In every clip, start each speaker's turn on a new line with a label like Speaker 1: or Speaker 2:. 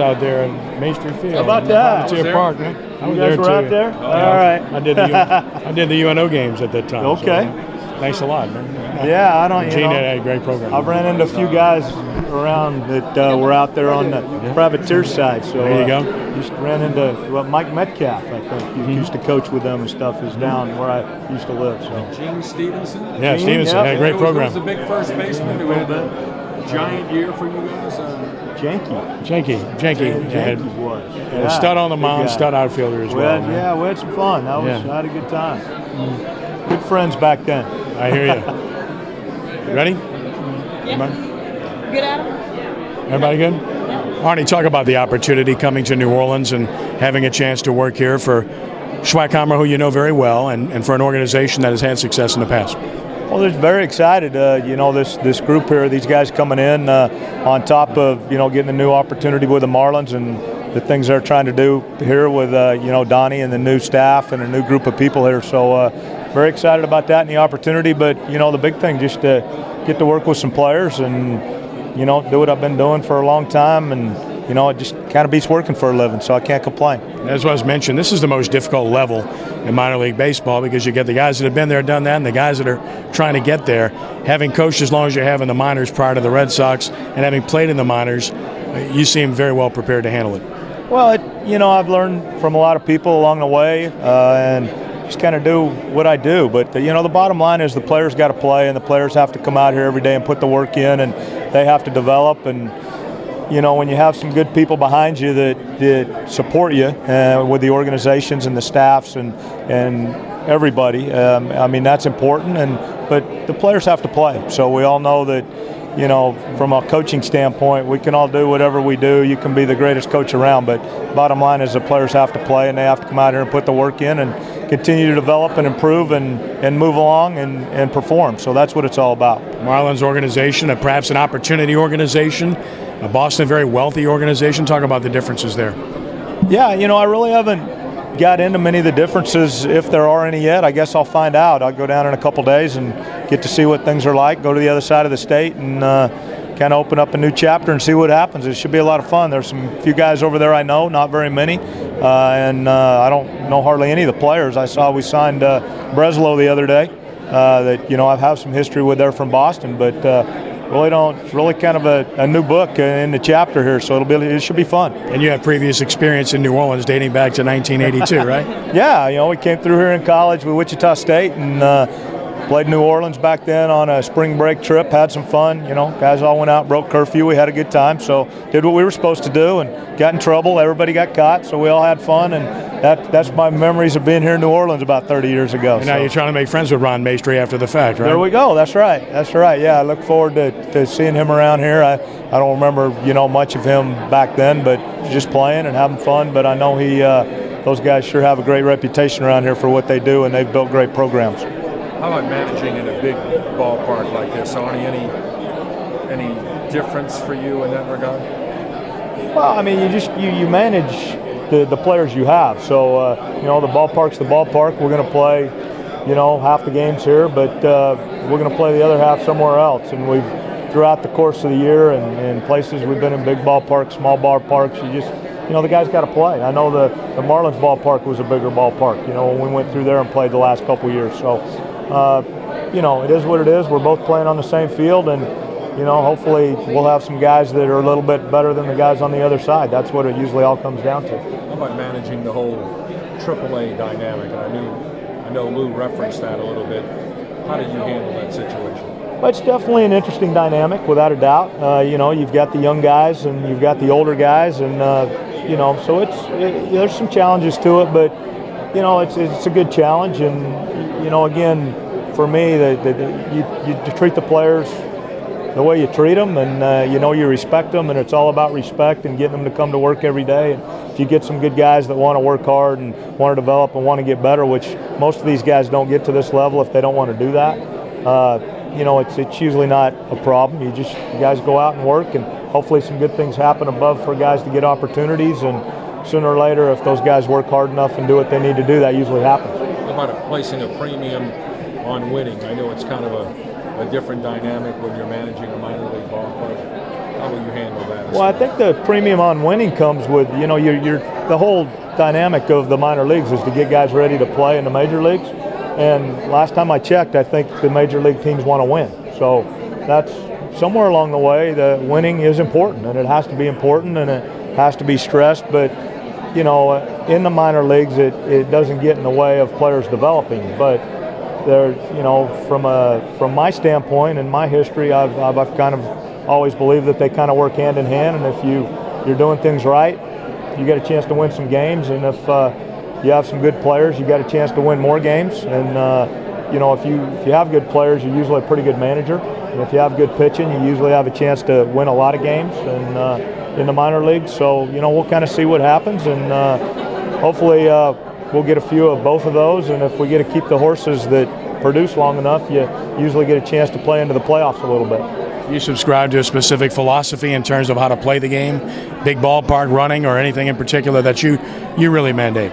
Speaker 1: out there in Main Street Field.
Speaker 2: How about that?
Speaker 1: Volunteer Park, man.
Speaker 2: You guys were out there? All right.
Speaker 1: I did the UNO games at that time.
Speaker 2: Okay.
Speaker 1: So, thanks a lot, man.
Speaker 2: Yeah, I don't.
Speaker 1: Gene had a great program.
Speaker 2: I've ran into a few guys around that were out there on the privateer side. So
Speaker 1: there you go.
Speaker 2: Just ran into Mike Metcalf, I think. He used to coach with them and stuff. Is down where I used to live. So
Speaker 3: Gene Stevenson.
Speaker 1: Yeah,
Speaker 2: Gene,
Speaker 1: Stevenson had a great program.
Speaker 3: He was the big first baseman who had a giant year for you guys.
Speaker 1: Janky
Speaker 2: was.
Speaker 1: And a stud on the mound, stud outfielder as well.
Speaker 2: Yeah, we had some fun. I had a good time. Good friends back then.
Speaker 1: I hear you. Ready?
Speaker 4: Yeah. Good, Adam?
Speaker 1: Everybody good? Yeah. Arnie, talk about the opportunity coming to New Orleans and having a chance to work here for Schweikheimer, who you know very well, and for an organization that has had success in the past.
Speaker 2: Well, they're very excited. This group here, these guys coming in on top of, getting a new opportunity with the Marlins and the things they're trying to do here with, Donnie and the new staff and a new group of people here. So very excited about that and the opportunity. But, the big thing, just to get to work with some players and, do what I've been doing for a long time. And, it just kind of beats working for a living, so I can't complain.
Speaker 1: As was mentioned, this is the most difficult level in minor league baseball because you get the guys that have been there, done that, and the guys that are trying to get there. Having coached as long as you have in the minors prior to the Red Sox and having played in the minors, you seem very well prepared to handle it.
Speaker 2: Well, I've learned from a lot of people along the way and just kind of do what I do. But, the bottom line is the players got to play and the players have to come out here every day and put the work in and they have to develop. And, when you have some good people behind you that support you with the organizations and the staffs and everybody, that's important. But the players have to play. So we all know that, from a coaching standpoint, we can all do whatever we do. You can be the greatest coach around, but bottom line is the players have to play and they have to come out here and put the work in and continue to develop and improve and move along and perform. So that's what it's all about.
Speaker 1: Marlins organization, perhaps an opportunity organization, a Boston very wealthy organization. Talk about the differences there.
Speaker 2: Yeah, I really haven't got into many of the differences, if there are any yet. I guess I'll find out. I'll go down in a couple days and get to see what things are like, go to the other side of the state and kind of open up a new chapter and see what happens. It should be a lot of fun. There's some few guys over there I know, not very many, and I don't know hardly any of the players. I saw we signed Breslow the other day that, I have some history with there from Boston, but it's really kind of a new book in the chapter here, so it should be fun.
Speaker 1: And you have previous experience in New Orleans dating back to 1982, right?
Speaker 2: Yeah, we came through here in college with Wichita State and played New Orleans back then on a spring break trip, had some fun. Guys all went out, broke curfew, we had a good time, so did what we were supposed to do and got in trouble. Everybody got caught, so we all had fun, and that's my memories of being here in New Orleans about 30 years ago.
Speaker 1: And now you're trying to make friends with Ron Maestri after the fact, right?
Speaker 2: There we go. That's right. Yeah, I look forward to seeing him around here. I don't remember, much of him back then, but just playing and having fun. But I know those guys sure have a great reputation around here for what they do, and they've built great programs.
Speaker 3: How about managing in a big ballpark like this? Arnie, any difference for you in that regard?
Speaker 2: Well, you manage the players you have. So, the ballpark's the ballpark. We're going to play, half the games here, but we're going to play the other half somewhere else. And throughout the course of the year and places we've been in big ballparks, small ballparks, the guys got to play. I know the Marlins ballpark was a bigger ballpark, when we went through there and played the last couple of years. So, it is what it is. We're both playing on the same field, and, hopefully we'll have some guys that are a little bit better than the guys on the other side. That's what it usually all comes down to.
Speaker 3: How about managing the whole AAA dynamic? And I know Lou referenced that a little bit. How do you handle that situation?
Speaker 2: Well, it's definitely an interesting dynamic, without a doubt. You've got the young guys and you've got the older guys, and so there's some challenges to it, but it's a good challenge. And again, for me, you treat the players the way you treat them, and you respect them, and it's all about respect and getting them to come to work every day. And if you get some good guys that want to work hard and want to develop and want to get better, which most of these guys don't get to this level if they don't want to do that, it's usually not a problem. You guys go out and work, and hopefully some good things happen above for guys to get opportunities, and sooner or later, if those guys work hard enough and do what they need to do, that usually happens.
Speaker 3: How about placing a premium on winning? I know it's kind of a different dynamic when you're managing a minor league ballpark. How will you handle that?
Speaker 2: Well, I think the premium on winning comes with, you know, the whole dynamic of the minor leagues is to get guys ready to play in the major leagues. And last time I checked, I think the major league teams want to win. So that's somewhere along the way, the winning is important, and it has to be important, and it has to be stressed. But, you know, in the minor leagues, it doesn't get in the way of players developing. But there, you know, from my standpoint and my history, I've kind of always believed that they kind of work hand in hand. And if you're doing things right, you get a chance to win some games. And if you have some good players, you got a chance to win more games. And you know, if you have good players, you're usually a pretty good manager. And if you have good pitching, you usually have a chance to win a lot of games and in the minor leagues. So, you know, we'll kind of see what happens, and hopefully we'll get a few of both of those. And if we get to keep the horses that produce long enough, you usually get a chance to play into the playoffs a little bit.
Speaker 1: You subscribe to a specific philosophy in terms of how to play the game, big ballpark running, or anything in particular that you really mandate?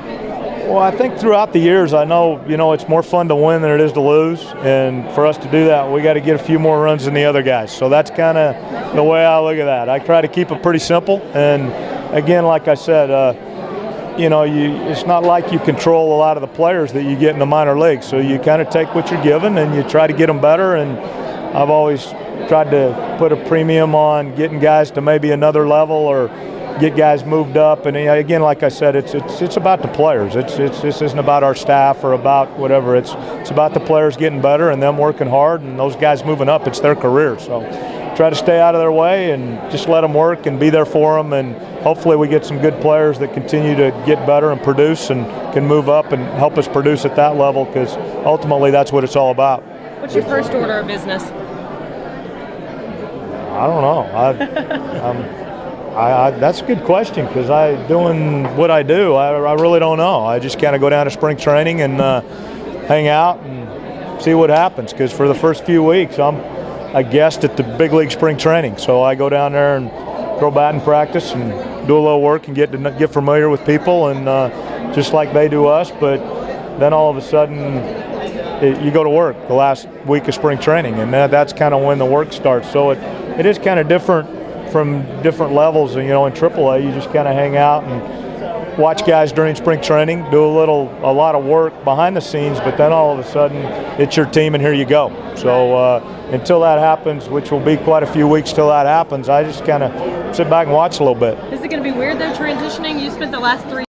Speaker 2: Well, I think throughout the years, I know, you know, it's more fun to win than it is to lose. And for us to do that, we got to get a few more runs than the other guys. So that's kind of the way I look at that. I try to keep it pretty simple. And again, like I said, you know, it's not like you control a lot of the players that you get in the minor leagues. So you kind of take what you're given and you try to get them better. And I've always tried to put a premium on getting guys to maybe another level or get guys moved up. And again, like I said, it's about the players. This isn't about our staff or about whatever. It's about the players getting better and them working hard and those guys moving up. It's their career. So try to stay out of their way and just let them work and be there for them. And hopefully we get some good players that continue to get better and produce and can move up and help us produce at that level, because ultimately that's what it's all about.
Speaker 4: What's your first order of business?
Speaker 2: I don't know. That's a good question, because doing what I do, I really don't know. I just kind of go down to spring training and hang out and see what happens, because for the first few weeks I'm a guest at the big league spring training. So I go down there and throw batting practice and do a little work and get familiar with people, and just like they do us. But then all of a sudden you go to work the last week of spring training, and that's kind of when the work starts. So it is kind of different from different levels. And, you know, in AAA, you just kind of hang out and watch guys during spring training, do a lot of work behind the scenes, but then all of a sudden it's your team and here you go. So until that happens, which will be quite a few weeks till that happens, I just kind of sit back and watch a little bit.
Speaker 4: Is it going to be weird though, transitioning? You spent the last 3